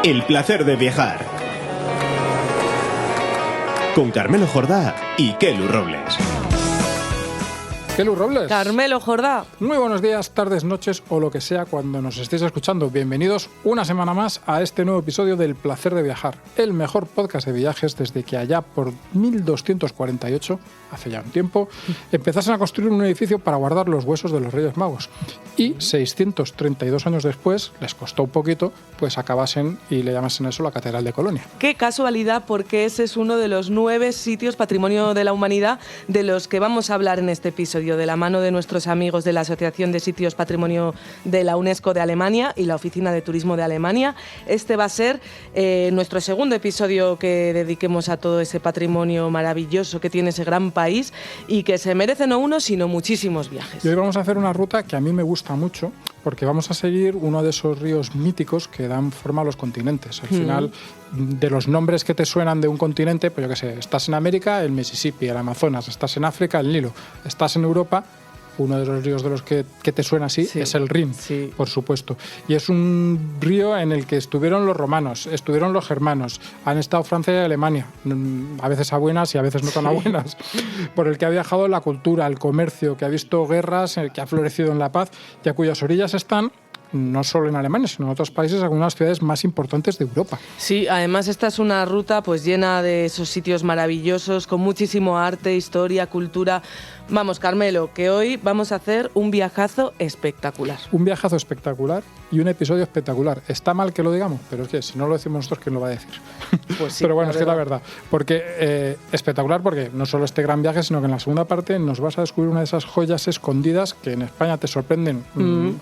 El placer de viajar. Con Carmelo Jordá y Kelu Robles. Kelu Robles. Carmelo Jordá. Muy buenos días, tardes, noches o lo que sea cuando nos estéis escuchando. Bienvenidos una semana más a este nuevo episodio del Placer de Viajar, el mejor podcast de viajes desde que allá por 1248, hace ya un tiempo, empezasen a construir un edificio para guardar los huesos de los Reyes Magos. Y 632 años después, les costó un poquito, pues acabasen y le llamasen eso la Catedral de Colonia. Qué casualidad, porque ese es uno de los 9 sitios Patrimonio de la Humanidad de los que vamos a hablar en este episodio, de la mano de nuestros amigos de la Asociación de Sitios Patrimonio de la UNESCO de Alemania y la Oficina de Turismo de Alemania. Este va a ser nuestro segundo episodio que dediquemos a todo ese patrimonio maravilloso que tiene ese gran país y que se merece no uno, sino muchísimos viajes. Y hoy vamos a hacer una ruta que a mí me gusta mucho, porque vamos a seguir uno de esos ríos míticos que dan forma a los continentes. Al final, de los nombres que te suenan de un continente, pues yo qué sé, estás en América, el Mississippi, el Amazonas, estás en África, el Nilo, estás en Europa, uno de los ríos de los que te suena así es el Rin, por supuesto. Y es un río en el que estuvieron los romanos, estuvieron los germanos, han estado Francia y Alemania, a veces a buenas y a veces no tan a buenas, por el que ha viajado la cultura, el comercio, que ha visto guerras, que ha florecido en la paz y a cuyas orillas están, no solo en Alemania, sino en otros países, algunas de las ciudades más importantes de Europa. Sí, además esta es una ruta pues llena de esos sitios maravillosos, con muchísimo arte, historia, cultura. Vamos, Carmelo, que hoy vamos a hacer un viajazo espectacular. Un viajazo espectacular y un episodio espectacular. Está mal que lo digamos, pero es que si no lo decimos nosotros, ¿quién lo va a decir? Pues sí, pero bueno, es que es la verdad. Porque espectacular porque no solo este gran viaje, sino que en la segunda parte nos vas a descubrir una de esas joyas escondidas que en España te sorprenden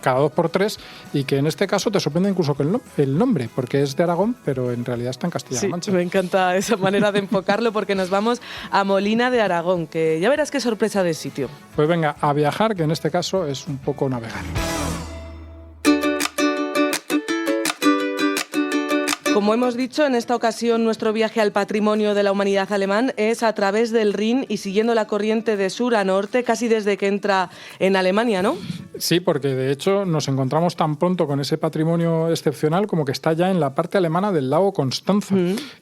cada 2x3 y que en este caso te sorprende incluso con el nombre, porque es de Aragón, pero en realidad está en Castilla-La Mancha. Sí, me encanta esa manera de enfocarlo porque nos vamos a Molina de Aragón, que ya verás qué sorpresa de sitio. Pues venga, a viajar, que en este caso es un poco navegar. Como hemos dicho, en esta ocasión nuestro viaje al patrimonio de la humanidad alemán es a través del Rin y siguiendo la corriente de sur a norte, casi desde que entra en Alemania, ¿no? Sí, porque de hecho nos encontramos tan pronto con ese patrimonio excepcional como que está ya en la parte alemana del lago Constanza,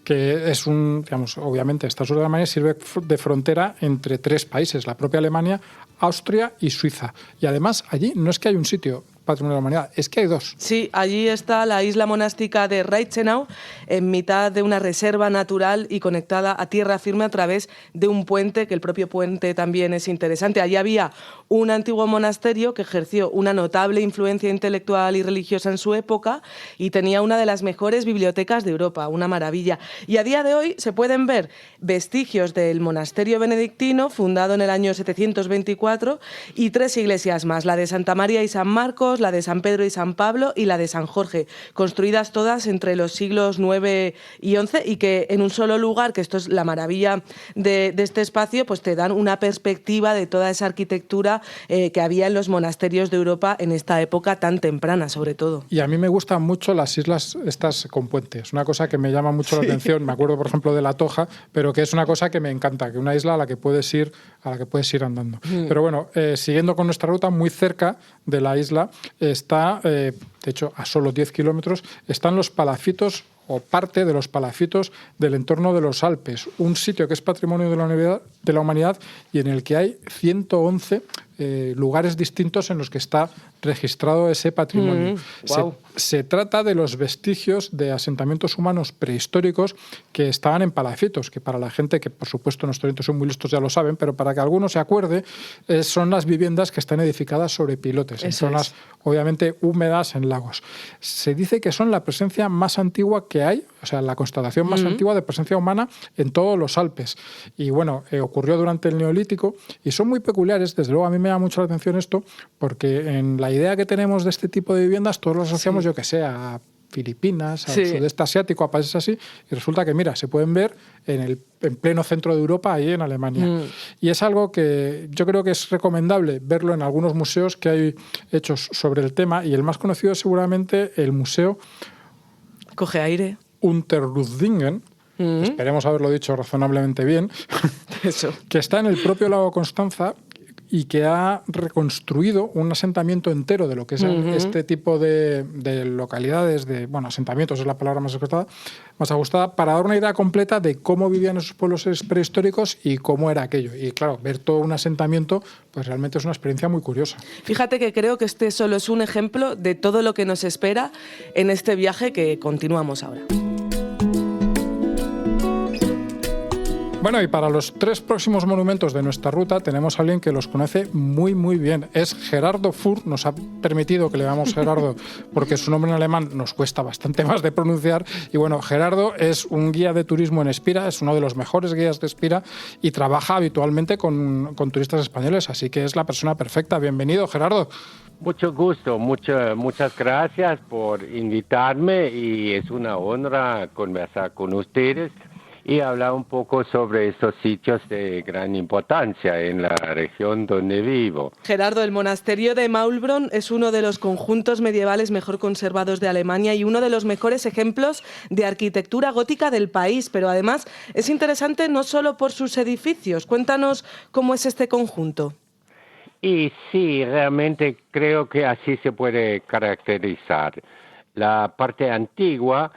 que es obviamente esta sur de Alemania sirve de frontera entre 3 países, la propia Alemania, Austria y Suiza. Y además allí no es que hay un sitio Patrimonio de la Humanidad, es que hay 2. Sí, allí está la isla monástica de Reichenau, en mitad de una reserva natural y conectada a tierra firme a través de un puente, que el propio puente también es interesante. Allí había un antiguo monasterio que ejerció una notable influencia intelectual y religiosa en su época y tenía una de las mejores bibliotecas de Europa, una maravilla. Y a día de hoy se pueden ver vestigios del monasterio benedictino, fundado en el año 724, y 3 iglesias más, la de Santa María y San Marcos, la de San Pedro y San Pablo y la de San Jorge, construidas todas entre los siglos IX y XI y que en un solo lugar, que esto es la maravilla de este espacio, pues te dan una perspectiva de toda esa arquitectura que había en los monasterios de Europa en esta época tan temprana, sobre todo. Y a mí me gustan mucho las islas estas con puentes, una cosa que me llama mucho la atención. Me acuerdo, por ejemplo, de La Toja, pero que es una cosa que me encanta, que una isla a la que puedes ir andando. Pero bueno, siguiendo con nuestra ruta, muy cerca de la isla está, de hecho, a solo 10 kilómetros, están los palafitos o parte de los palafitos del entorno de los Alpes, un sitio que es patrimonio de la humanidad y en el que hay 111 lugares distintos en los que está registrado ese patrimonio. Wow. Se trata de los vestigios de asentamientos humanos prehistóricos que estaban en palafitos, que para la gente que, por supuesto, nuestros oyentes son muy listos ya lo saben, pero para que alguno se acuerde, son las viviendas que están edificadas sobre pilotes, en zonas obviamente húmedas, en lagos. Se dice que son la presencia más antigua que hay, o sea, la constatación más antigua de presencia humana en todos los Alpes. Y bueno, ocurrió durante el Neolítico y son muy peculiares. Desde luego a mí me llama mucho la atención esto porque en la idea que tenemos de este tipo de viviendas todos los asociamos, yo que sé, a Filipinas, al sudeste asiático, a países así, y resulta que, mira, se pueden ver en pleno centro de Europa, ahí en Alemania. Y es algo que yo creo que es recomendable verlo en algunos museos que hay hechos sobre el tema, y el más conocido es seguramente el museo Coge aire. Unterrudingen, esperemos haberlo dicho razonablemente bien, Eso. que está en el propio lago Constanza y que ha reconstruido un asentamiento entero de lo que es este tipo de localidades, asentamientos es la palabra más ajustada, para dar una idea completa de cómo vivían esos pueblos prehistóricos y cómo era aquello. Y claro, ver todo un asentamiento, pues realmente es una experiencia muy curiosa. Fíjate que creo que este solo es un ejemplo de todo lo que nos espera en este viaje que continuamos ahora. Bueno, y para los 3 próximos monumentos de nuestra ruta tenemos a alguien que los conoce muy, muy bien. Es Gerardo Furth. Nos ha permitido que le llamamos Gerardo porque su nombre en alemán nos cuesta bastante más de pronunciar. Y bueno, Gerardo es un guía de turismo en Espira, es uno de los mejores guías de Espira y trabaja habitualmente con turistas españoles, así que es la persona perfecta. Bienvenido, Gerardo. Mucho gusto, muchas gracias por invitarme y es una honra conversar con ustedes y hablar un poco sobre estos sitios de gran importancia en la región donde vivo. Gerardo, el monasterio de Maulbronn es uno de los conjuntos medievales mejor conservados de Alemania y uno de los mejores ejemplos de arquitectura gótica del país, pero además es interesante no solo por sus edificios. Cuéntanos cómo es este conjunto. Y sí, realmente creo que así se puede caracterizar. La parte antigua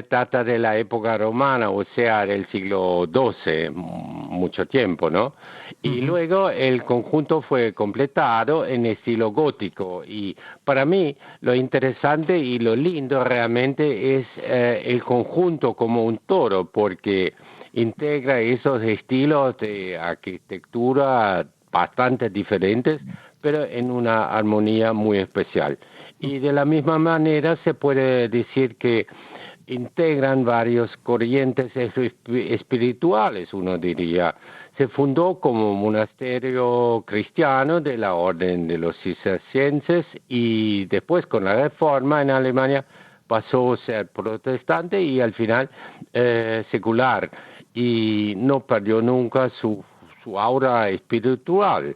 trata de la época romana, o sea, del siglo XII, mucho tiempo, ¿no? Y luego el conjunto fue completado en estilo gótico. Y para mí lo interesante y lo lindo realmente es el conjunto como un todo, porque integra esos estilos de arquitectura bastante diferentes, pero en una armonía muy especial. Y de la misma manera se puede decir que integran varios corrientes espirituales, uno diría. Se fundó como monasterio cristiano de la orden de los cistercienses y después con la Reforma en Alemania pasó a ser protestante y al final secular, y no perdió nunca su aura espiritual.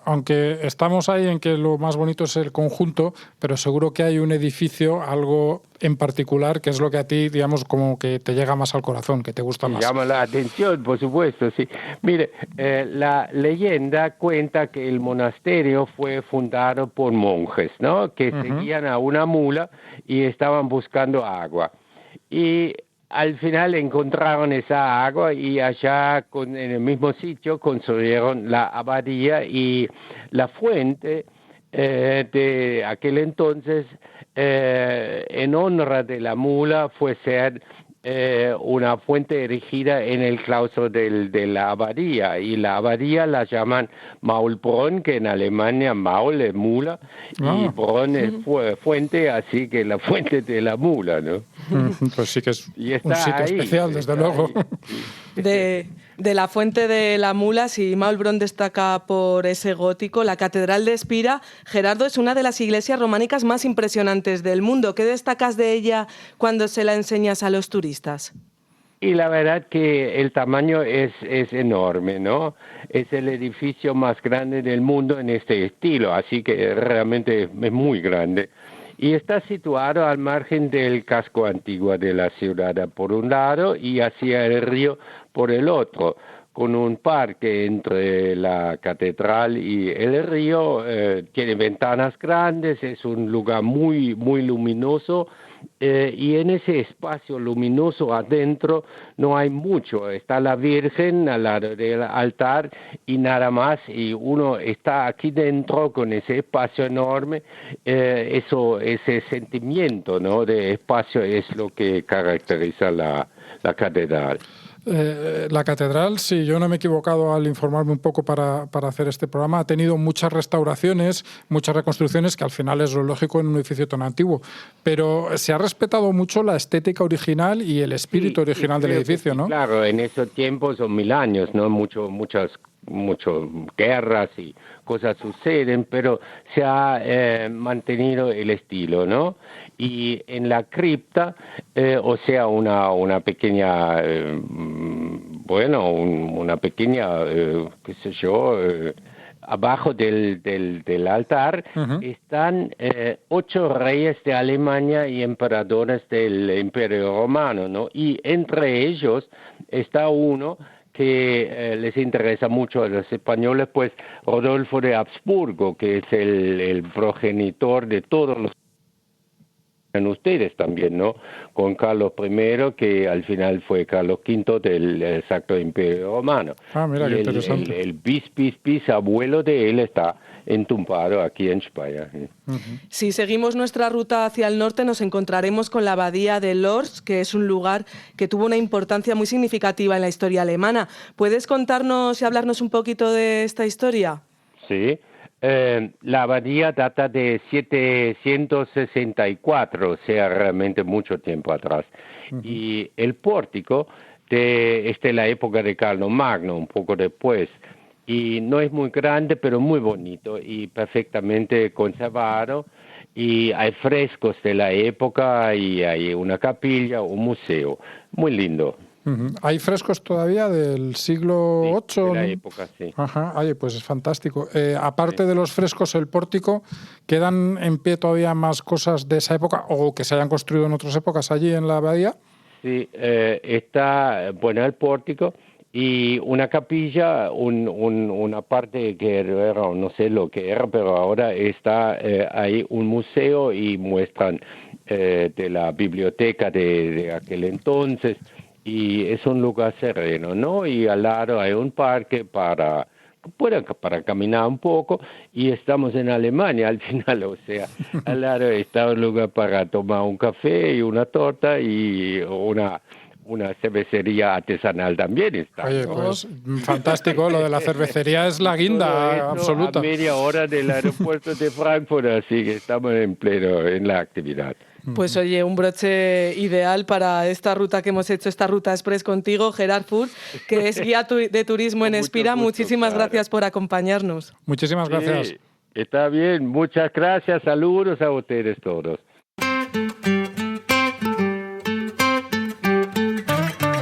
Aunque estamos ahí en que lo más bonito es el conjunto, pero seguro que hay un edificio, algo en particular, que es lo que a ti, digamos, como que te llega más al corazón, que te gusta más. Llama la atención, por supuesto, sí. Mire, la leyenda cuenta que el monasterio fue fundado por monjes, ¿no? Que seguían a una mula y estaban buscando agua. Y al final encontraron esa agua y allá en el mismo sitio construyeron la abadía y la fuente de aquel entonces en honra de la mula fue ser una fuente erigida en el claustro de la abadía, y la abadía la llaman Maulbronn, que en Alemania Maul es mula y Bronn es fuente, así que la fuente de la mula, ¿no? Pues sí que es un sitio especial, desde luego. De la fuente de la mula, si Maulbronn destaca por ese gótico, la Catedral de Espira, Gerardo, es una de las iglesias románicas más impresionantes del mundo. ¿Qué destacas de ella cuando se la enseñas a los turistas? Y la verdad que el tamaño es enorme, ¿no? Es el edificio más grande del mundo en este estilo, así que realmente es muy grande. Y está situado al margen del casco antiguo de la ciudad por un lado y hacia el río por el otro, con un parque entre la catedral y el río. Tiene ventanas grandes, es un lugar muy, muy luminoso, y en ese espacio luminoso adentro no hay mucho. Está la Virgen al lado del altar y nada más, y uno está aquí dentro con ese espacio enorme. Ese sentimiento, ¿no?, de espacio es lo que caracteriza la catedral. La catedral, si yo no me he equivocado al informarme un poco para hacer este programa, ha tenido muchas restauraciones, muchas reconstrucciones, que al final es lo lógico en un edificio tan antiguo. Pero se ha respetado mucho la estética original y el espíritu original del edificio, ¿no? Claro, en esos tiempos son 1000 años, ¿no? Muchas guerras y cosas suceden, pero se ha mantenido el estilo, ¿no? Y en la cripta, o sea, una pequeña, una pequeña, qué sé yo, abajo del altar, están 8 reyes de Alemania y emperadores del Imperio Romano, ¿no? Y entre ellos está uno que les interesa mucho a los españoles, pues Rodolfo de Habsburgo, que es el progenitor de todos los en ustedes también, ¿no? Con Carlos I, que al final fue Carlos V del Sacro Imperio Romano. Ah, mira, qué interesante. El bisabuelo de él está entumbado aquí en España. Si seguimos nuestra ruta hacia el norte, nos encontraremos con la abadía de Lorsch, que es un lugar que tuvo una importancia muy significativa en la historia alemana. ¿Puedes contarnos y hablarnos un poquito de esta historia? Sí. La abadía data de 764, o sea, realmente mucho tiempo atrás. Y el pórtico es de la época de Carlomagno, un poco después. Y no es muy grande, pero muy bonito y perfectamente conservado. Y hay frescos de la época y hay una capilla, un museo. Muy lindo. ¿Hay frescos todavía del siglo VIII? De la época, sí. Ajá, oye, pues es fantástico. Aparte de los frescos, el pórtico, ¿quedan en pie todavía más cosas de esa época o que se hayan construido en otras épocas allí en la abadía? Sí, está, bueno, el pórtico y una capilla, una parte que era, no sé lo que era, pero ahora está ahí un museo y muestran de la biblioteca de aquel entonces. Y es un lugar sereno, ¿no? Y al lado hay un parque para caminar un poco y estamos en Alemania al final, o sea, al lado está un lugar para tomar un café y una torta y una cervecería artesanal también está. Oye, ¿no? pues fantástico, lo de la cervecería es la guinda absoluta. A media hora del aeropuerto de Frankfurt, así que estamos en pleno en la actividad. Pues oye, un broche ideal para esta ruta que hemos hecho, esta ruta express contigo, Gerard Furt, que es guía de turismo en Espira. Muchísimas gracias por acompañarnos. Muchísimas gracias. Sí, está bien, muchas gracias, saludos a ustedes todos.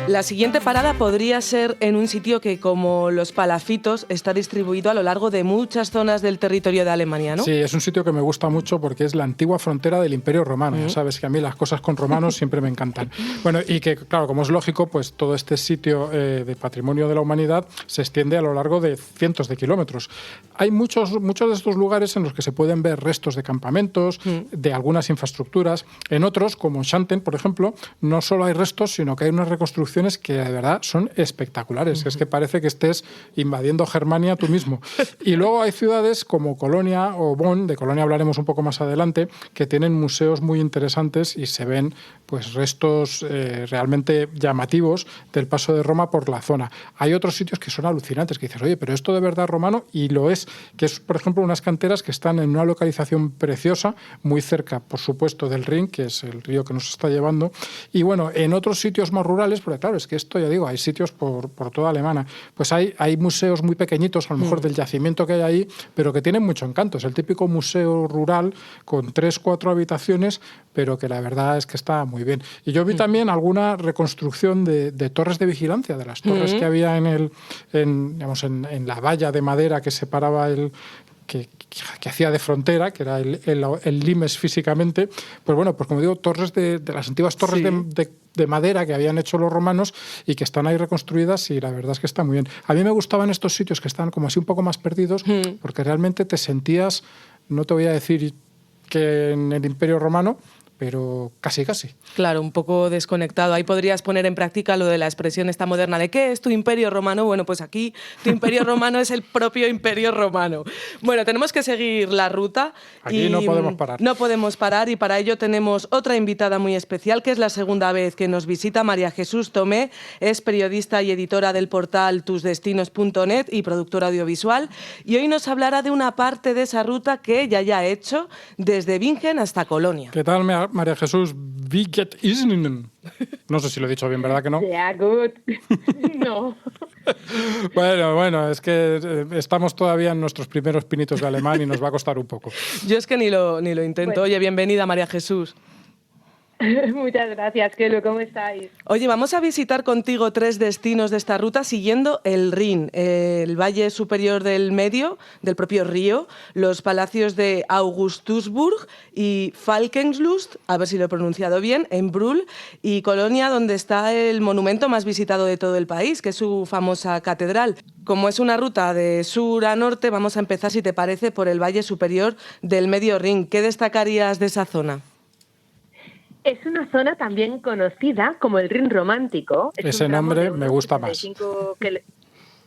La siguiente parada podría ser en un sitio que, como los palafitos, está distribuido a lo largo de muchas zonas del territorio de Alemania, ¿no? Sí, es un sitio que me gusta mucho porque es la antigua frontera del Imperio Romano. Ya sabes que a mí las cosas con romanos siempre me encantan. Bueno, y que, claro, como es lógico, pues todo este sitio de patrimonio de la humanidad se extiende a lo largo de cientos de kilómetros. Hay muchos de estos lugares en los que se pueden ver restos de campamentos, de algunas infraestructuras. En otros, como Xanten, por ejemplo, no solo hay restos, sino que hay unas reconstrucciones que de verdad son espectaculares. Es que parece que estés invadiendo Germania tú mismo. Y luego hay ciudades como Colonia o Bonn, de Colonia hablaremos un poco más adelante, que tienen museos muy interesantes y se ven pues restos realmente llamativos del paso de Roma por la zona. Hay otros sitios que son alucinantes, que dices, oye, pero esto de verdad es romano, y lo es, que es, por ejemplo, unas canteras que están en una localización preciosa, muy cerca, por supuesto, del Rin, que es el río que nos está llevando, y bueno, en otros sitios más rurales, porque claro, es que esto, ya digo, hay sitios por toda Alemania, pues hay museos muy pequeñitos, a lo mejor del yacimiento que hay ahí, pero que tienen mucho encanto. Es el típico museo rural con 3-4 habitaciones, pero que la verdad es que está muy bien. Y yo vi también alguna reconstrucción de torres de vigilancia, de las torres que había en la valla de madera que separaba que hacía de frontera, que era el limes físicamente. Pues bueno, pues como digo, torres de las antiguas torres de madera que habían hecho los romanos y que están ahí reconstruidas, y la verdad es que está muy bien. A mí me gustaban estos sitios que están como así un poco más perdidos, porque realmente te sentías, no te voy a decir que en el Imperio Romano, pero casi. Claro, un poco desconectado. Ahí podrías poner en práctica lo de la expresión esta moderna de ¿qué es tu imperio romano? Bueno, pues aquí tu imperio romano es el propio imperio romano. Bueno, tenemos que seguir la ruta. Aquí no podemos parar. No podemos parar, y para ello tenemos otra invitada muy especial, que es la segunda vez que nos visita, María Jesús Tomé. Es periodista y editora del portal tusdestinos.net y productora audiovisual. Y hoy nos hablará de una parte de esa ruta que ella ya ha hecho desde Bingen hasta Colonia. ¿Qué tal, María Jesús? Wie geht es Ihnen? No sé si lo he dicho bien, ¿verdad que no? Sehr gut. No. Bueno, es que estamos todavía en nuestros primeros pinitos de alemán y nos va a costar un poco. Yo es que ni lo intento. Bueno. Oye, bienvenida, María Jesús. Muchas gracias, Kelu, ¿cómo estáis? Oye, vamos a visitar contigo 3 destinos de esta ruta siguiendo el Rin, el Valle Superior del Medio, del propio río, los palacios de Augustusburg y Falkenlust, a ver si lo he pronunciado bien, en Brühl, y Colonia, donde está el monumento más visitado de todo el país, que es su famosa catedral. Como es una ruta de sur a norte, vamos a empezar, si te parece, por el Valle Superior del Medio Rin. ¿Qué destacarías de esa zona? Es una zona también conocida como el Rin Romántico. Ese nombre me gusta más.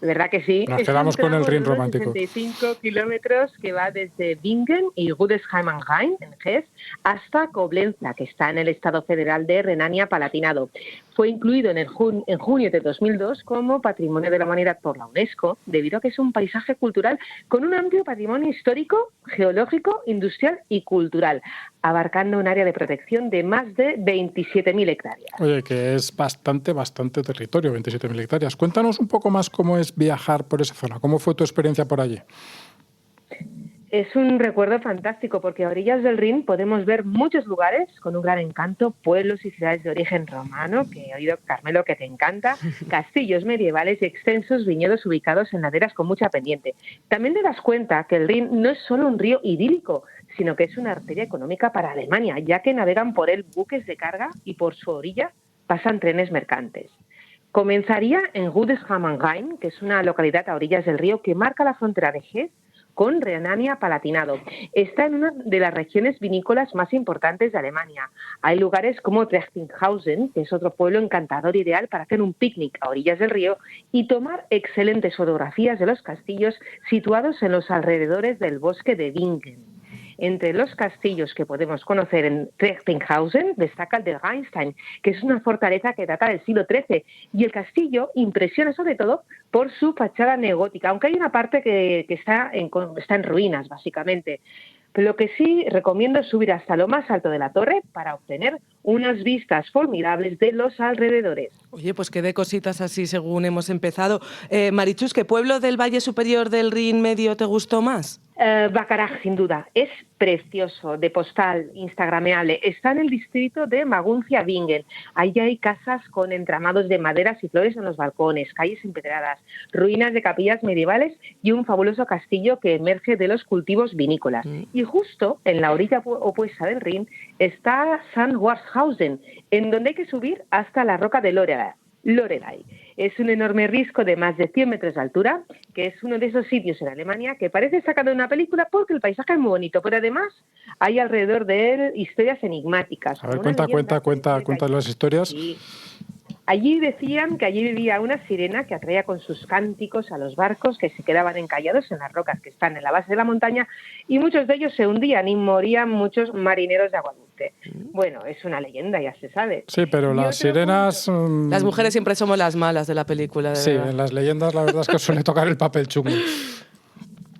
¿Verdad que sí? Nos quedamos con el Rin de unos Romántico. 65 kilómetros que va desde Bingen y Rudesheim am Rhein, en Hesse, hasta Koblenza, que está en el Estado Federal de Renania-Palatinado. Fue incluido en junio de 2002 como Patrimonio de la Humanidad por la UNESCO, debido a que es un paisaje cultural con un amplio patrimonio histórico, geológico, industrial y cultural, abarcando un área de protección de más de 27.000 hectáreas. Oye, que es bastante territorio, 27.000 hectáreas. Cuéntanos un poco más cómo es viajar por esa zona. ¿Cómo fue tu experiencia por allí? Es un recuerdo fantástico porque a orillas del Rin podemos ver muchos lugares con un gran encanto, pueblos y ciudades de origen romano, que he oído, Carmelo, que te encanta, castillos medievales y extensos viñedos ubicados en laderas con mucha pendiente. También te das cuenta que el Rin no es solo un río idílico, sino que es una arteria económica para Alemania, ya que navegan por él buques de carga y por su orilla pasan trenes mercantes. Comenzaría en Rudesheim am Rhein, que es una localidad a orillas del río que marca la frontera de Hesse con Renania-Palatinado. Está en una de las regiones vinícolas más importantes de Alemania. Hay lugares como Trechtinghausen, que es otro pueblo encantador ideal para hacer un picnic a orillas del río y tomar excelentes fotografías de los castillos situados en los alrededores del bosque de Bingen. Entre los castillos que podemos conocer en Trechtinghausen destaca el de Rheinstein, que es una fortaleza que data del siglo XIII, y el castillo impresiona sobre todo por su fachada neogótica, aunque hay una parte que está en ruinas, básicamente. Lo que sí recomiendo es subir hasta lo más alto de la torre para obtener unas vistas formidables de los alrededores. Oye, pues qué de cositas así según hemos empezado. Marichus, ¿qué pueblo del Valle Superior del Rin Medio te gustó más? Baccarat, sin duda. Es precioso, de postal, instagrameable. Está en el distrito de Maguncia-Bingen. Ahí hay casas con entramados de maderas y flores en los balcones, calles empedradas, ruinas de capillas medievales y un fabuloso castillo que emerge de los cultivos vinícolas. Y justo en la orilla opuesta del Rin está St. Warshausen, en donde hay que subir hasta la roca de Loreley. Es un enorme risco de más de 100 metros de altura, que es uno de esos sitios en Alemania que parece sacado de una película porque el paisaje es muy bonito, pero además hay alrededor de él historias enigmáticas. A ver, cuenta las historias. Sí. Allí decían que allí vivía una sirena que atraía con sus cánticos a los barcos que se quedaban encallados en las rocas que están en la base de la montaña, y muchos de ellos se hundían y morían muchos marineros de agua dulce. Bueno, es una leyenda, ya se sabe. Sí, pero las sirenas... Las mujeres siempre somos las malas de la película. Sí, verdad. en las leyendas la verdad es que suele tocar el papel chungo.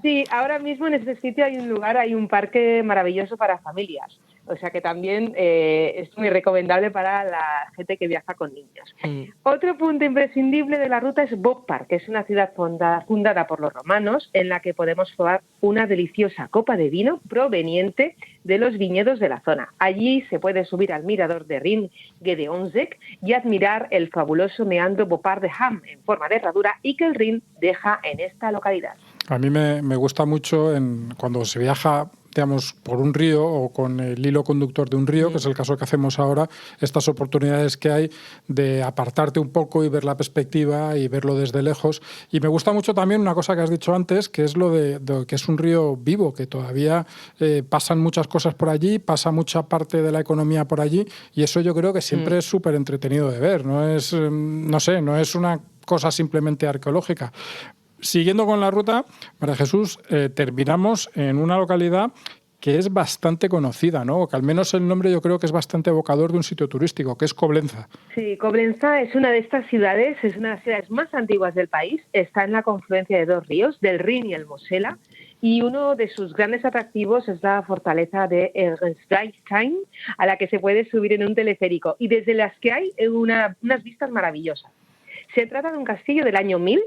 Sí, ahora mismo en este sitio hay un parque maravilloso para familias. O sea que también es muy recomendable para la gente que viaja con niños. Otro punto imprescindible de la ruta es Bockpark, que es una ciudad fundada por los romanos, en la que podemos probar una deliciosa copa de vino proveniente de los viñedos de la zona. Allí se puede subir al mirador de Rin Gedeonsek y admirar el fabuloso meandro Boppard de Ham en forma de herradura y que el Rin deja en esta localidad. A mí me gusta mucho cuando se viaja, digamos, por un río o con el hilo conductor de un río, que es el caso que hacemos ahora, estas oportunidades que hay de apartarte un poco y ver la perspectiva y verlo desde lejos. Y me gusta mucho también una cosa que has dicho antes, que es lo de que es un río vivo, que todavía pasan muchas cosas por allí, pasa mucha parte de la economía por allí, y eso yo creo que siempre es súper entretenido de ver. No es una cosa simplemente arqueológica. Siguiendo con la ruta, María Jesús, terminamos en una localidad que es bastante conocida, ¿no? O que al menos el nombre yo creo que es bastante evocador de un sitio turístico, que es Koblenza. Sí, Koblenza es una de estas ciudades, es una de las ciudades más antiguas del país, está en la confluencia de dos ríos, del Rin y el Mosela, y uno de sus grandes atractivos es la fortaleza de Ernststein, a la que se puede subir en un teleférico, y desde las que hay unas vistas maravillosas. Se trata de un castillo del año 1000,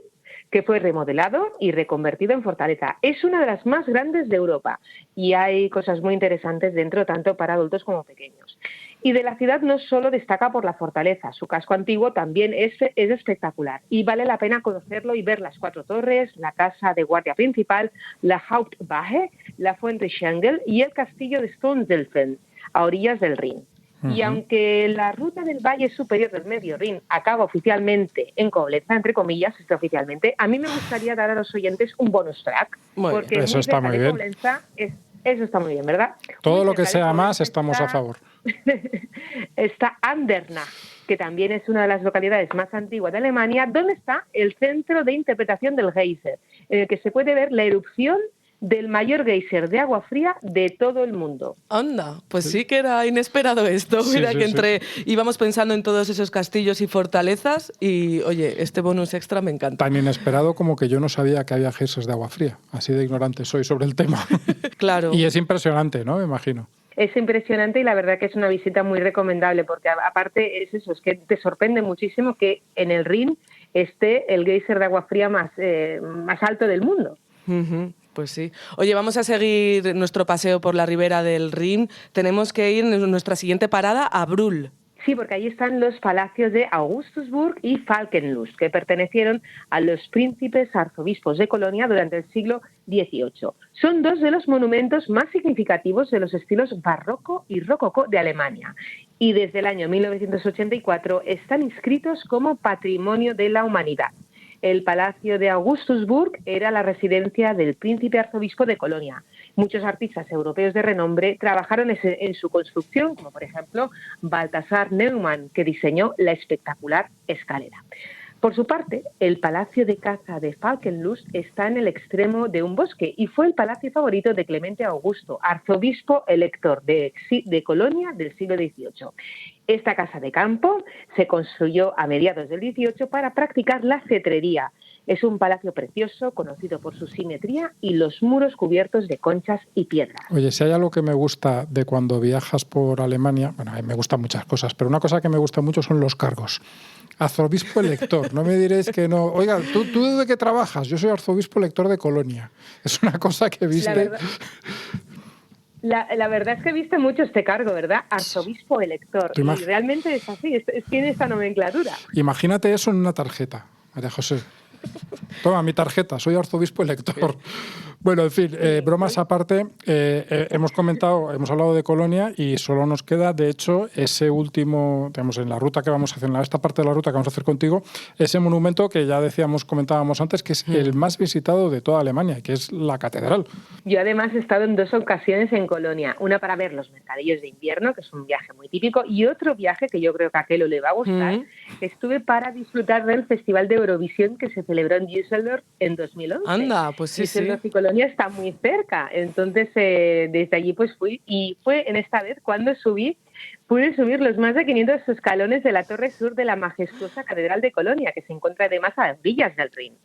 que fue remodelado y reconvertido en fortaleza. Es una de las más grandes de Europa y hay cosas muy interesantes dentro, tanto para adultos como pequeños. Y de la ciudad no solo destaca por la fortaleza, su casco antiguo también es espectacular y vale la pena conocerlo y ver las 4 torres, la casa de guardia principal, la Hauptwache, la fuente Schengel y el castillo de Stonzelfen, a orillas del Rin. Y aunque la ruta del Valle Superior del Medio Rin acaba oficialmente en Coblenza, entre comillas, oficialmente, a mí me gustaría dar a los oyentes un bonus track, porque eso está muy bien. Coblenza eso está muy bien, ¿verdad? Todo lo que sea más, estamos a favor. Está Andernach, que también es una de las localidades más antiguas de Alemania, donde está el centro de interpretación del geyser, en el que se puede ver la erupción del mayor geyser de agua fría de todo el mundo. Anda, pues sí que era inesperado esto. Sí, Mira sí, que íbamos pensando en todos esos castillos y fortalezas y, oye, este bonus extra me encanta. Tan inesperado como que yo no sabía que había geysers de agua fría. Así de ignorante soy sobre el tema. Claro. Y es impresionante, ¿no? Me imagino. Es impresionante y la verdad que es una visita muy recomendable porque aparte es eso, es que te sorprende muchísimo que en el Rin esté el geyser de agua fría más alto del mundo. Pues sí. Oye, vamos a seguir nuestro paseo por la ribera del Rin. Tenemos que ir en nuestra siguiente parada a Brühl. Sí, porque allí están los palacios de Augustusburg y Falkenlust, que pertenecieron a los príncipes arzobispos de Colonia durante el siglo XVIII. Son 2 de los monumentos más significativos de los estilos barroco y rococó de Alemania. Y desde el año 1984 están inscritos como Patrimonio de la Humanidad. El Palacio de Augustusburg era la residencia del príncipe arzobispo de Colonia. Muchos artistas europeos de renombre trabajaron en su construcción, como por ejemplo Balthasar Neumann, que diseñó la espectacular escalera. Por su parte, el Palacio de Caza de Falkenlust está en el extremo de un bosque y fue el palacio favorito de Clemente Augusto, arzobispo elector de Colonia del siglo XVIII. Esta casa de campo se construyó a mediados del XVIII para practicar la cetrería. Es un palacio precioso, conocido por su simetría y los muros cubiertos de conchas y piedras. Oye, si hay algo que me gusta de cuando viajas por Alemania, bueno, a mí me gustan muchas cosas, pero una cosa que me gusta mucho son los cargos. Arzobispo elector, no me diréis que no. Oiga, ¿tú de qué trabajas? Yo soy arzobispo elector de Colonia. Es una cosa que viste. La verdad es que viste mucho este cargo, ¿verdad? Arzobispo elector. Y realmente es así, tiene esta nomenclatura. Imagínate eso en una tarjeta, María José. Toma mi tarjeta, soy arzobispo elector. Bueno, en fin, bromas aparte, hemos hablado de Colonia y solo nos queda, de hecho, ese último, digamos, en la ruta que vamos a hacer, en esta parte de la ruta que vamos a hacer contigo, ese monumento que ya comentábamos antes, que es el más visitado de toda Alemania, que es la catedral. Yo además he estado en 2 ocasiones en Colonia, una para ver los mercadillos de invierno, que es un viaje muy típico, y otro viaje que yo creo que a Kelo le va a gustar, estuve para disfrutar del Festival de Eurovisión que se celebró en Düsseldorf en 2011. Anda, pues sí, Düsseldorf y Colonia está muy cerca, entonces desde allí pues fui y fue en esta vez cuando pude subir los más de 500 escalones de la torre sur de la majestuosa Catedral de Colonia, que se encuentra además a orillas del Rin.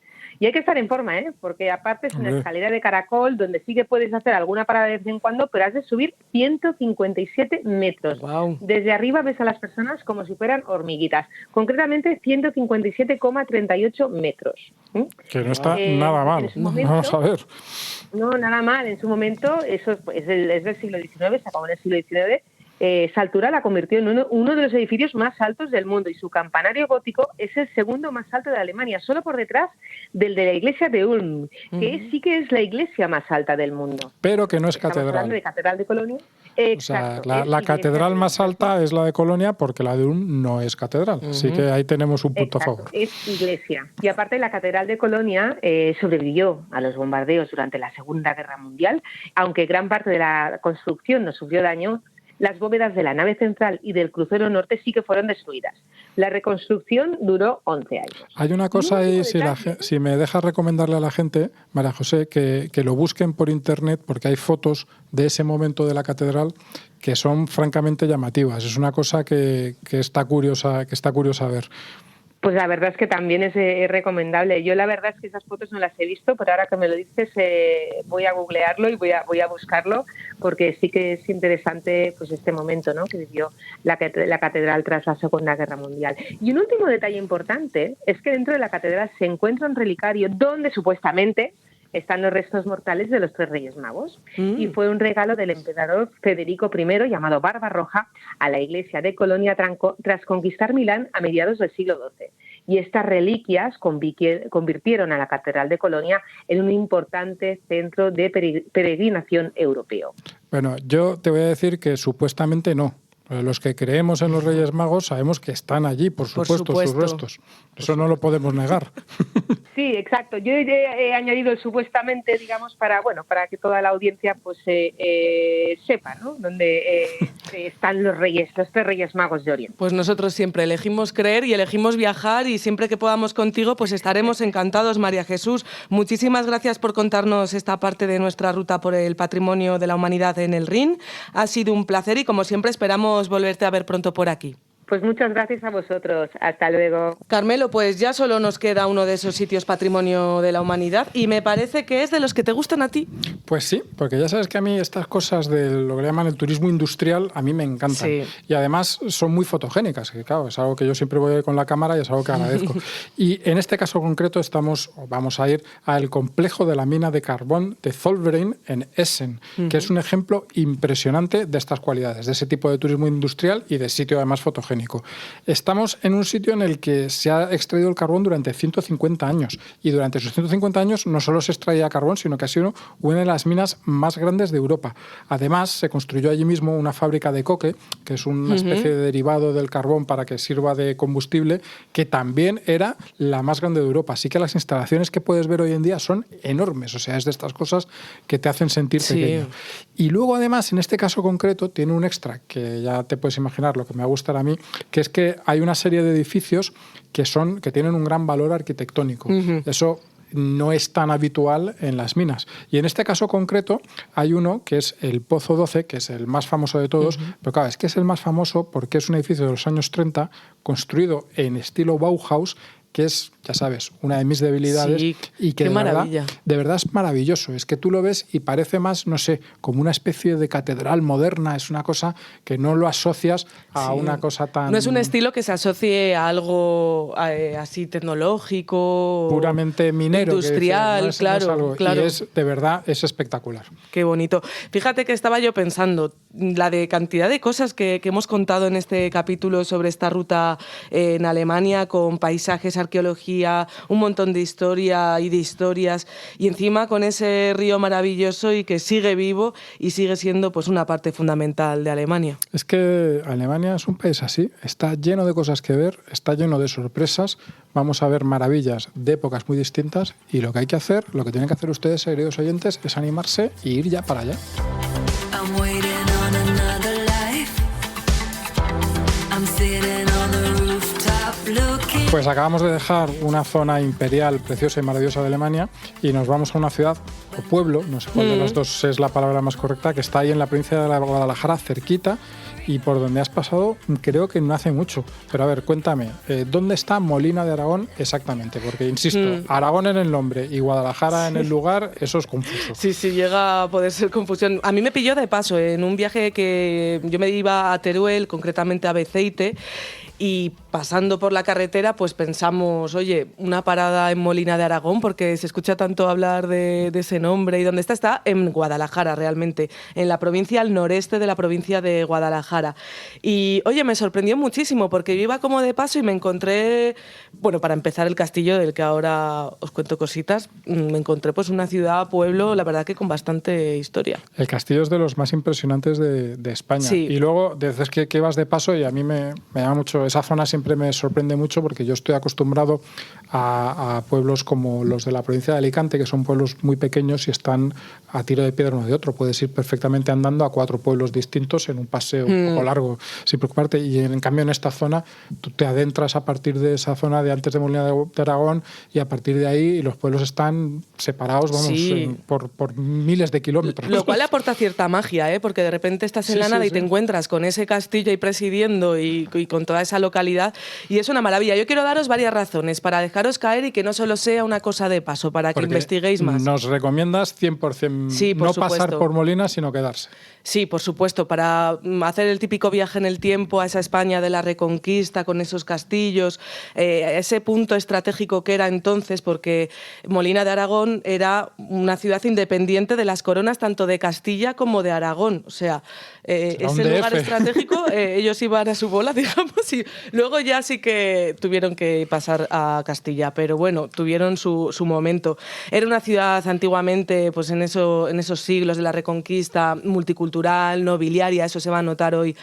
Y hay que estar en forma, porque aparte es una escalera de caracol donde sí que puedes hacer alguna parada de vez en cuando, pero has de subir 157 metros. Wow. Desde arriba ves a las personas como si fueran hormiguitas, concretamente 157,38 metros. Que no está nada mal, vamos a ver. No, nada mal. En su momento, eso es del siglo XIX, se acabó en el siglo XIX, esa altura la convirtió en uno de los edificios más altos del mundo y su campanario gótico es el segundo más alto de Alemania, solo por detrás del de la iglesia de Ulm, que sí que es la iglesia más alta del mundo. Pero que no es Estamos catedral. hablando de Catedral de Colonia. Exacto, o sea, la catedral más alta es la de Colonia porque la de Ulm no es catedral. Así que ahí tenemos un punto a favor. Es iglesia. Y aparte la Catedral de Colonia sobrevivió a los bombardeos durante la Segunda Guerra Mundial, aunque gran parte de la construcción no sufrió daño. Las bóvedas de la nave central y del crucero norte sí que fueron destruidas. La reconstrucción duró 11 años. Hay una cosa ahí, si me dejas recomendarle a la gente, María José, que lo busquen por internet porque hay fotos de ese momento de la catedral que son francamente llamativas. Es una cosa que está curiosa ver. Pues la verdad es que también es recomendable. Yo la verdad es que esas fotos no las he visto, pero ahora que me lo dices voy a googlearlo y voy a buscarlo porque sí que es interesante pues este momento, ¿no?, que vivió la catedral tras la Segunda Guerra Mundial. Y un último detalle importante es que dentro de la catedral se encuentra un relicario donde supuestamente están los restos mortales de los 3 Reyes Magos. Y fue un regalo del emperador Federico I, llamado Barbarroja, a la iglesia de Colonia tras conquistar Milán a mediados del siglo XII. Y estas reliquias convirtieron a la Catedral de Colonia en un importante centro de peregrinación europeo. Bueno, yo te voy a decir que supuestamente no. Los que creemos en los Reyes Magos sabemos que están allí, por supuesto. Sus restos. Eso no lo podemos negar. Sí, exacto. Yo he añadido el supuestamente, digamos, para que toda la audiencia pues sepa, ¿no?, dónde están los 3 Reyes Magos de Oriente. Pues nosotros siempre elegimos creer y elegimos viajar, y siempre que podamos contigo pues estaremos encantados, María Jesús. Muchísimas gracias por contarnos esta parte de nuestra ruta por el patrimonio de la humanidad en el Rin. Ha sido un placer y, como siempre, esperamos volverte a ver pronto por aquí. Pues muchas gracias a vosotros. Hasta luego. Carmelo, pues ya solo nos queda uno de esos sitios patrimonio de la humanidad, y me parece que es de los que te gustan a ti. Pues sí, porque ya sabes que a mí estas cosas de lo que llaman el turismo industrial a mí me encantan. Sí. Y además son muy fotogénicas, que claro, es algo que yo siempre voy con la cámara y es algo que agradezco. Y en este caso concreto vamos a ir al complejo de la mina de carbón de Zollverein en Essen, que es un ejemplo impresionante de estas cualidades, de ese tipo de turismo industrial y de sitio además fotogénico. Estamos en un sitio en el que se ha extraído el carbón durante 150 años, y durante esos 150 años no solo se extraía carbón, sino que ha sido una de las minas más grandes de Europa. Además, se construyó allí mismo una fábrica de coque, que es una especie de derivado del carbón para que sirva de combustible, que también era la más grande de Europa. Así que las instalaciones que puedes ver hoy en día son enormes, o sea, es de estas cosas que te hacen sentir pequeño. Y luego, además, en este caso concreto, tiene un extra que ya te puedes imaginar lo que me va a gustar a mí, que es que hay una serie de edificios que tienen un gran valor arquitectónico. Eso no es tan habitual en las minas. Y en este caso concreto hay uno que es el Pozo 12, que es el más famoso de todos, pero claro, es que es el más famoso porque es un edificio de los años 30 construido en estilo Bauhaus, que es, ya sabes, una de mis debilidades, y que de verdad es maravilloso. Es que tú lo ves y parece más, no sé, como una especie de catedral moderna. Es una cosa que no lo asocias a una cosa tan... No es un estilo que se asocie a algo así tecnológico, puramente minero, industrial, que dice, no es algo, y de verdad es espectacular. Qué bonito. Fíjate que estaba yo pensando, la de cantidad de cosas que hemos contado en este capítulo sobre esta ruta en Alemania, con paisajes, arqueología, un montón de historia y de historias, y encima con ese río maravilloso y que sigue vivo y sigue siendo pues una parte fundamental de Alemania. Es que Alemania es un país así, está lleno de cosas que ver, está lleno de sorpresas, vamos a ver maravillas de épocas muy distintas, y lo que hay que hacer, lo que tienen que hacer ustedes, queridos oyentes, es animarse e ir ya para allá. I'm waiting on another life. I'm sitting on the rooftop looking. Pues acabamos de dejar una zona imperial preciosa y maravillosa de Alemania y nos vamos a una ciudad o pueblo, no sé cuál de las dos es la palabra más correcta, que está ahí en la provincia de Guadalajara, cerquita, y por donde has pasado creo que no hace mucho. Pero a ver, cuéntame, ¿dónde está Molina de Aragón exactamente? Porque, insisto, Aragón en el nombre y Guadalajara en el lugar, eso es confuso. Sí, llega a poder ser confusión. A mí me pilló de paso en un viaje que yo me iba a Teruel, concretamente a Beceite, y pasando por la carretera pues pensamos, oye, una parada en Molina de Aragón, porque se escucha tanto hablar de ese nombre. ¿Y dónde está? Está en Guadalajara, realmente, en la provincia al noreste de la provincia de Guadalajara. Y oye, me sorprendió muchísimo porque yo iba como de paso y me encontré, bueno, para empezar, el castillo del que ahora os cuento cositas. Me encontré pues una ciudad, pueblo, la verdad que con bastante historia. El castillo es de los más impresionantes de España. Sí. Y luego dices que vas de paso, y a mí me llama mucho, esa zona siempre me sorprende mucho porque yo estoy acostumbrado a pueblos como los de la provincia de Alicante, que son pueblos muy pequeños y están a tiro de piedra uno de otro. Puedes ir perfectamente andando a 4 pueblos distintos en un paseo un poco largo sin preocuparte, y en cambio en esta zona tú te adentras a partir de esa zona de antes de Molina de Aragón, y a partir de ahí los pueblos están separados, por miles de kilómetros. Lo cual aporta cierta magia, porque de repente estás en la nada y te encuentras con ese castillo ahí presidiendo y con toda esa localidad, y es una maravilla. Yo quiero daros varias razones para dejaros caer y que no solo sea una cosa de paso, para que investiguéis más. Nos recomiendas 100% sí, no supuesto. Pasar por Molina, sino quedarse. Sí, por supuesto, para hacer el típico viaje en el tiempo a esa España de la Reconquista, con esos castillos, ese punto estratégico que era entonces, porque Molina de Aragón era una ciudad independiente de las coronas tanto de Castilla como de Aragón. O sea, ese lugar estratégico, ellos iban a su bola, digamos, y luego ya sí que tuvieron que pasar a Castilla, pero bueno, tuvieron su momento. Era una ciudad antiguamente, pues en esos siglos de la Reconquista, multicultural, nobiliaria, eso se va a notar hoy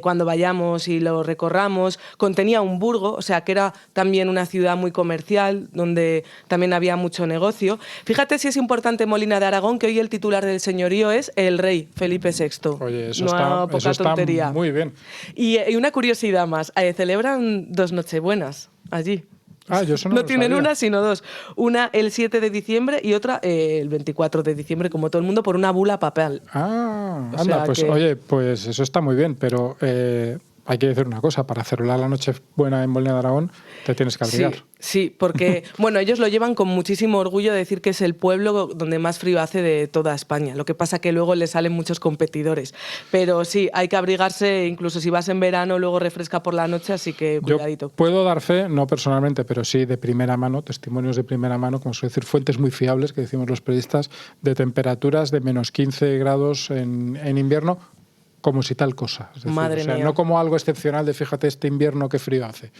cuando vayamos y lo recorramos. Contenía un burgo, o sea que era también una ciudad muy comercial, donde también había mucho negocio. Fíjate si es importante Molina de Aragón, que hoy el titular del señorío es el rey Felipe VI. Oye, eso está muy bien. Y una curiosidad más, celebran 2 Nochebuenas allí. Yo eso no tienen sabía. una, sino 2. Una el 7 de diciembre y otra el 24 de diciembre, como todo el mundo, por una bula papal. Anda, pues oye, pues eso está muy bien, pero hay que decir una cosa, para celebrar la Nochebuena en Molina de Aragón te tienes que abrigar. Sí, porque bueno, ellos lo llevan con muchísimo orgullo de decir que es el pueblo donde más frío hace de toda España. Lo que pasa que luego le salen muchos competidores. Pero sí, hay que abrigarse, incluso si vas en verano, luego refresca por la noche, así que cuidadito. Yo puedo dar fe, no personalmente, pero sí de primera mano, testimonios de primera mano, como suele decir, fuentes muy fiables, que decimos los periodistas, de temperaturas de menos 15 grados en invierno, como si tal cosa. Es decir, Madre mía. No como algo excepcional de fíjate este invierno qué frío hace.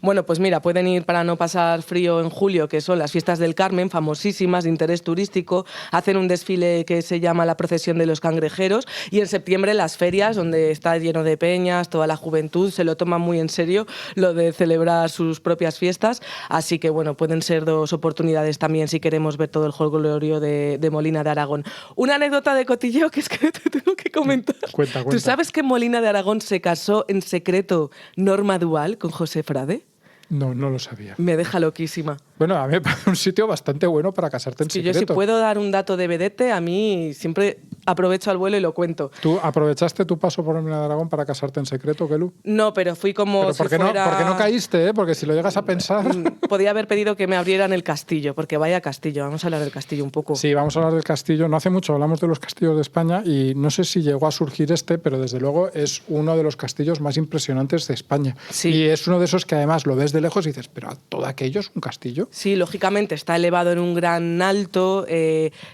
Bueno, pues mira, pueden ir para no pasar frío en julio, que son las fiestas del Carmen, famosísimas, de interés turístico. Hacen un desfile que se llama la Procesión de los Cangrejeros. Y en septiembre las ferias, donde está lleno de peñas, toda la juventud se lo toma muy en serio, lo de celebrar sus propias fiestas. Así que bueno, pueden ser 2 oportunidades también si queremos ver todo el jolgorio de Molina de Aragón. Una anécdota de cotilleo que es que te tengo que comentar. Cuenta. ¿Tú sabes que Molina de Aragón se casó en secreto Norma Dual con José Frade? No lo sabía. Me deja loquísima. Bueno, a mí me parece un sitio bastante bueno para casarte en secreto. Yo si puedo dar un dato de vedette, a mí siempre aprovecho al vuelo y lo cuento. ¿Tú aprovechaste tu paso por Molina de Aragón para casarte en secreto, Kelu? No, pero fui como ¿Pero si por qué fuera... no? ¿Por qué no caíste? Porque si lo llegas a pensar... Podía haber pedido que me abrieran el castillo, porque vaya castillo. Vamos a hablar del castillo un poco. Sí, vamos a hablar del castillo. No hace mucho hablamos de los castillos de España y no sé si llegó a surgir pero desde luego es uno de los castillos más impresionantes de España. Sí. Y es uno de esos que además lo ves de lejos y dices, pero todo aquello es un castillo. Sí, lógicamente está elevado en un gran alto,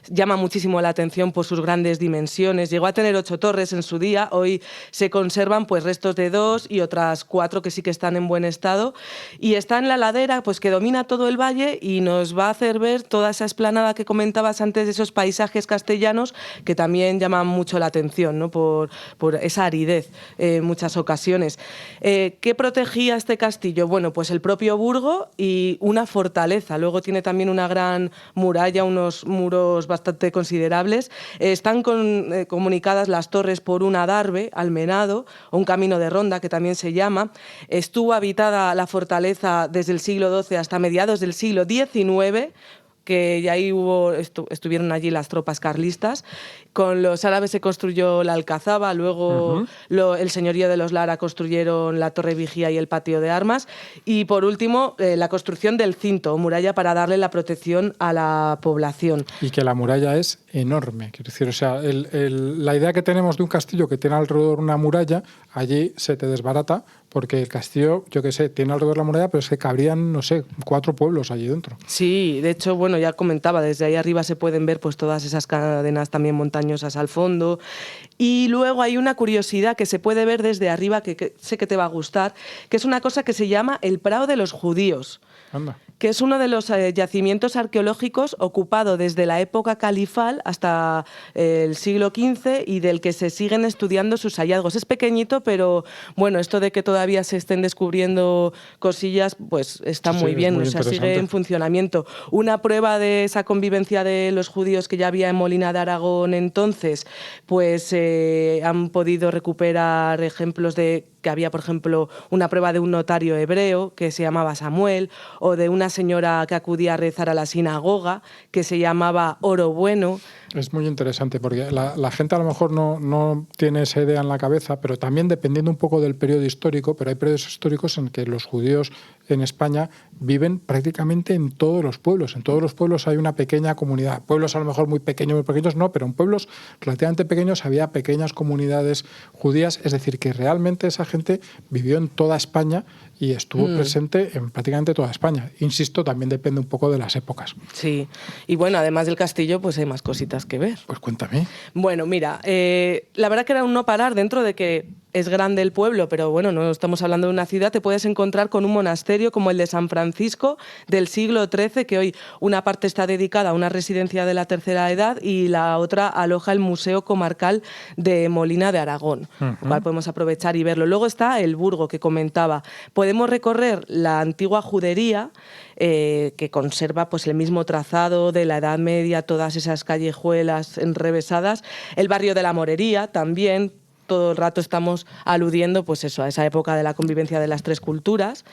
llama muchísimo la atención por sus grandes dimensiones. Llegó a tener 8 torres en su día, hoy se conservan pues restos de 2 y otras 4 que sí que están en buen estado. Y está en la ladera pues que domina todo el valle y nos va a hacer ver toda esa explanada que comentabas antes de esos paisajes castellanos que también llaman mucho la atención, ¿no? por esa aridez en muchas ocasiones. ¿Qué protegía este castillo? Bueno, pues el propio burgo y una fortaleza. Luego tiene también una gran muralla, unos muros bastante considerables. Están comunicadas las torres por un adarve, almenado, o un camino de ronda, que también se llama. Estuvo habitada la fortaleza desde el siglo XII hasta mediados del siglo XIX, que ya ahí estuvieron allí las tropas carlistas. Con los árabes se construyó la Alcazaba, luego el señorío de los Lara construyeron la Torre Vigía y el patio de armas, y por último la construcción del cinto, muralla para darle la protección a la población. Y que la muralla es enorme, quiero decir, o sea, la idea que tenemos de un castillo que tiene alrededor una muralla, allí se te desbarata, porque el castillo, yo qué sé, tiene alrededor la muralla, pero es que cabrían, no sé, 4 pueblos allí dentro. Sí, de hecho, bueno, ya comentaba, desde ahí arriba se pueden ver pues todas esas cadenas también montañosas al fondo. Y luego hay una curiosidad que se puede ver desde arriba, que sé que te va a gustar, que es una cosa que se llama el Prado de los Judíos. Anda. Que es uno de los yacimientos arqueológicos ocupado desde la época califal hasta el siglo XV y del que se siguen estudiando sus hallazgos. Es pequeñito, pero bueno, esto de que todavía se estén descubriendo cosillas, pues está muy bien, o sea, sigue en funcionamiento. Una prueba de esa convivencia de los judíos que ya había en Molina de Aragón entonces, pues han podido recuperar ejemplos de que había, por ejemplo, una prueba de un notario hebreo que se llamaba Samuel, o de una señora que acudía a rezar a la sinagoga que se llamaba Oro Bueno. Es muy interesante porque la gente a lo mejor no tiene esa idea en la cabeza, pero también dependiendo un poco del periodo histórico, pero hay periodos históricos en que los judíos en España viven prácticamente en todos los pueblos. En todos los pueblos hay una pequeña comunidad. Pueblos a lo mejor muy pequeños no, pero en pueblos relativamente pequeños había pequeñas comunidades judías. Es decir, que realmente esa gente vivió en toda España y estuvo presente en prácticamente toda España. Insisto, también depende un poco de las épocas. Sí, y bueno, además del castillo, pues hay más cositas que ver. Pues cuéntame. Bueno, mira, la verdad que era un no parar dentro de que es grande el pueblo, pero bueno, no estamos hablando de una ciudad. Te puedes encontrar con un monasterio como el de San Francisco del siglo XIII, que hoy una parte está dedicada a una residencia de la tercera edad y la otra aloja el Museo Comarcal de Molina de Aragón, lo cual podemos aprovechar y verlo. Luego está el Burgo, que comentaba. Podemos recorrer la antigua judería, que conserva pues el mismo trazado de la Edad Media, todas esas callejuelas enrevesadas. El barrio de la Morería también. Todo el rato estamos aludiendo pues eso, a esa época de la convivencia de las tres culturas.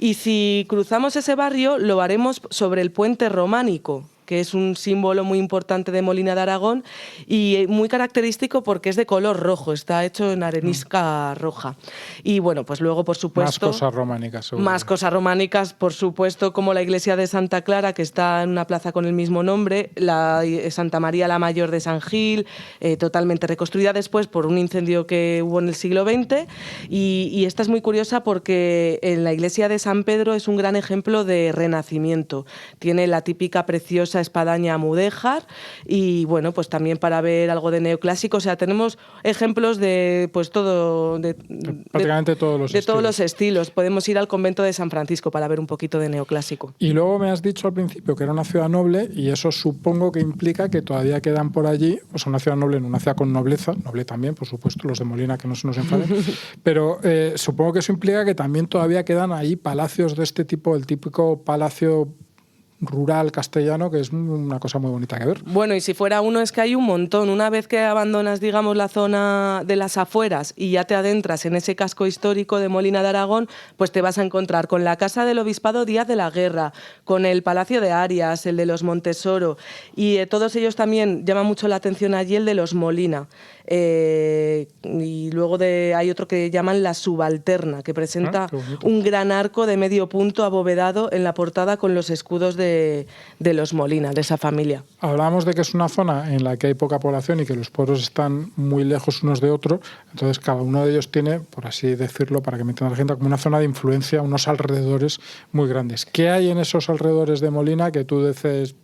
Y si cruzamos ese barrio, lo haremos sobre el puente románico, que es un símbolo muy importante de Molina de Aragón y muy característico porque es de color rojo, está hecho en arenisca roja. Y bueno, pues luego, por supuesto... Más cosas románicas, seguro. Más cosas románicas, por supuesto, como la iglesia de Santa Clara, que está en una plaza con el mismo nombre, la Santa María la Mayor de San Gil, totalmente reconstruida después por un incendio que hubo en el siglo XX. Y esta es muy curiosa porque en la iglesia de San Pedro es un gran ejemplo de renacimiento. Tiene la típica preciosa espadaña mudéjar y bueno, pues también para ver algo de neoclásico, o sea, tenemos ejemplos de pues todo prácticamente todos los estilos. Todos los estilos. Podemos ir al convento de San Francisco para ver un poquito de neoclásico. Y luego me has dicho al principio que era una ciudad noble y eso supongo que implica que todavía quedan por allí, pues una ciudad noble, una ciudad con nobleza, noble también, por supuesto, los de Molina que no se nos enfaden, pero supongo que eso implica que también todavía quedan ahí palacios de este tipo, el típico palacio rural castellano, que es una cosa muy bonita que ver. Bueno, y si fuera uno, es que hay un montón. Una vez que abandonas, digamos, la zona de las afueras y ya te adentras en ese casco histórico de Molina de Aragón, pues te vas a encontrar con la Casa del Obispado Díaz de la Guerra, con el Palacio de Arias, el de los Montesoro, y todos ellos también llama mucho la atención allí el de los Molina. Y luego hay otro que llaman la Subalterna, que presenta un gran arco de medio punto abovedado en la portada con los escudos de los Molina, de esa familia. Hablábamos de que es una zona en la que hay poca población y que los pueblos están muy lejos unos de otros, entonces cada uno de ellos tiene, por así decirlo, para que me entienda la gente, como una zona de influencia, unos alrededores muy grandes. ¿Qué hay en esos alrededores de Molina que tú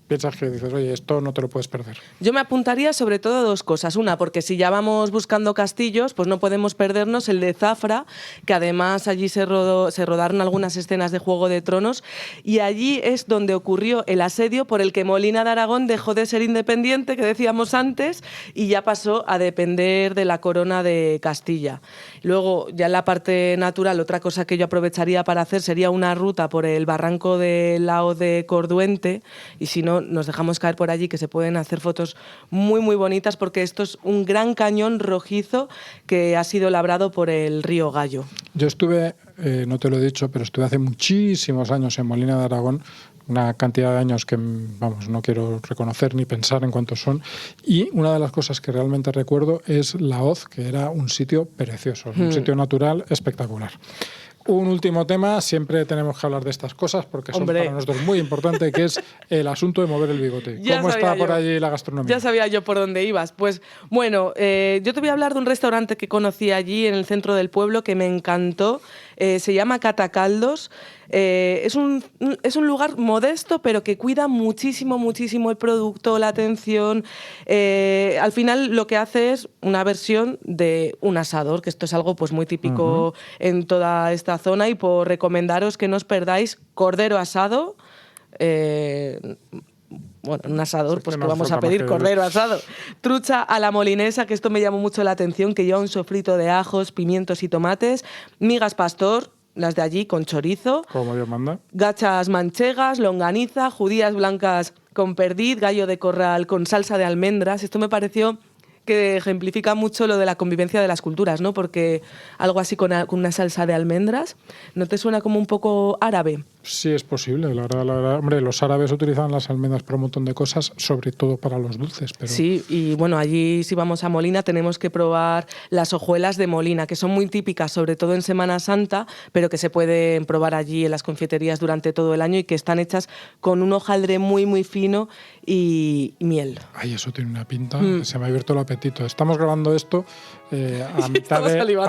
piensas que dices, oye, esto no te lo puedes perder? Yo me apuntaría sobre todo dos cosas. Una, porque si ya vamos buscando castillos, pues no podemos perdernos el de Zafra, que además allí se rodaron algunas escenas de Juego de Tronos, y allí es donde ocurrió el asedio por el que Molina de Aragón dejó de ser independiente, que decíamos antes, y ya pasó a depender de la corona de Castilla. Luego, ya en la parte natural, otra cosa que yo aprovecharía para hacer sería una ruta por el barranco del Lao de Corduente, y si no, nos dejamos caer por allí, que se pueden hacer fotos muy, muy bonitas, porque esto es un gran cañón rojizo que ha sido labrado por el río Gallo. Yo estuve, no te lo he dicho, pero estuve hace muchísimos años en Molina de Aragón, una cantidad de años que, vamos, no quiero reconocer ni pensar en cuántos son, y una de las cosas que realmente recuerdo es La Hoz, que era un sitio precioso, un sitio natural espectacular. Un último tema, siempre tenemos que hablar de estas cosas porque son para nosotros muy importante, que es el asunto de mover el bigote. ¿Cómo está por allí la gastronomía? Ya sabía yo por dónde ibas. Pues bueno, yo te voy a hablar de un restaurante que conocí allí en el centro del pueblo que me encantó. Se llama Catacaldos. Es un lugar modesto, pero que cuida muchísimo, muchísimo el producto, la atención. Al final lo que hace es una versión de un asador, que esto es algo pues muy típico en toda esta zona, y por recomendaros que no os perdáis cordero asado. Bueno, un asador, pues que vamos a pedir cordero asado. Trucha a la molinesa, que esto me llamó mucho la atención, que lleva un sofrito de ajos, pimientos y tomates. Migas pastor, las de allí, con chorizo. Como Dios manda. Gachas manchegas, longaniza, judías blancas con perdiz, gallo de corral con salsa de almendras. Esto me pareció que ejemplifica mucho lo de la convivencia de las culturas, ¿no? Porque algo así con una salsa de almendras, ¿no te suena como un poco árabe? Sí, es posible. La verdad, hombre, los árabes utilizan las almendras para un montón de cosas, sobre todo para los dulces. Pero... Sí, y bueno, allí si vamos a Molina tenemos que probar las hojuelas de Molina, que son muy típicas, sobre todo en Semana Santa, pero que se pueden probar allí en las confiterías durante todo el año y que están hechas con un hojaldre muy, muy fino y miel. Ay, eso tiene una pinta. Se me ha abierto el apetito. Estamos grabando esto a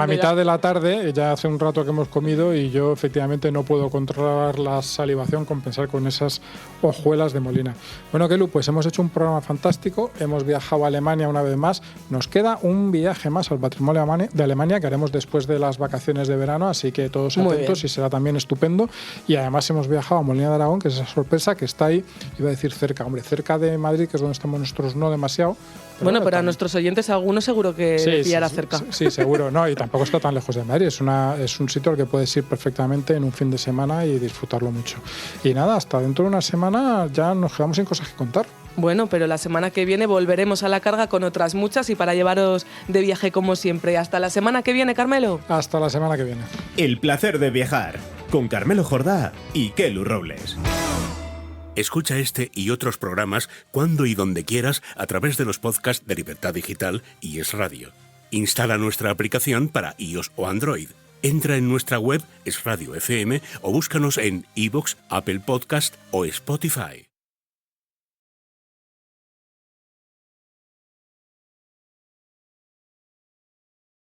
mitad de la tarde, ya hace un rato que hemos comido y yo efectivamente no puedo controlar la salivación, compensar con esas hojuelas de Molina. Bueno, Kelu, pues hemos hecho un programa fantástico, hemos viajado a Alemania una vez más, nos queda un viaje más al patrimonio de Alemania que haremos después de las vacaciones de verano, así que todos atentos y será también estupendo. Y además hemos viajado a Molina de Aragón, que es esa sorpresa que está ahí, iba a decir cerca de Madrid, que es donde estamos nosotros, no demasiado. Pero a nuestros oyentes algunos seguro que pillará cerca. Sí, seguro. No, y tampoco está tan lejos de Madrid. Es un sitio al que puedes ir perfectamente en un fin de semana y disfrutarlo mucho. Y nada, hasta dentro de una semana ya nos quedamos sin cosas que contar. Bueno, pero la semana que viene volveremos a la carga con otras muchas y para llevaros de viaje como siempre. Hasta la semana que viene, Carmelo. Hasta la semana que viene. El placer de viajar con Carmelo Jordá y Kelu Robles. Escucha este y otros programas cuando y donde quieras a través de los podcasts de Libertad Digital y Es Radio. Instala nuestra aplicación para iOS o Android. Entra en nuestra web Es Radio FM o búscanos en iVoox, Apple Podcast o Spotify.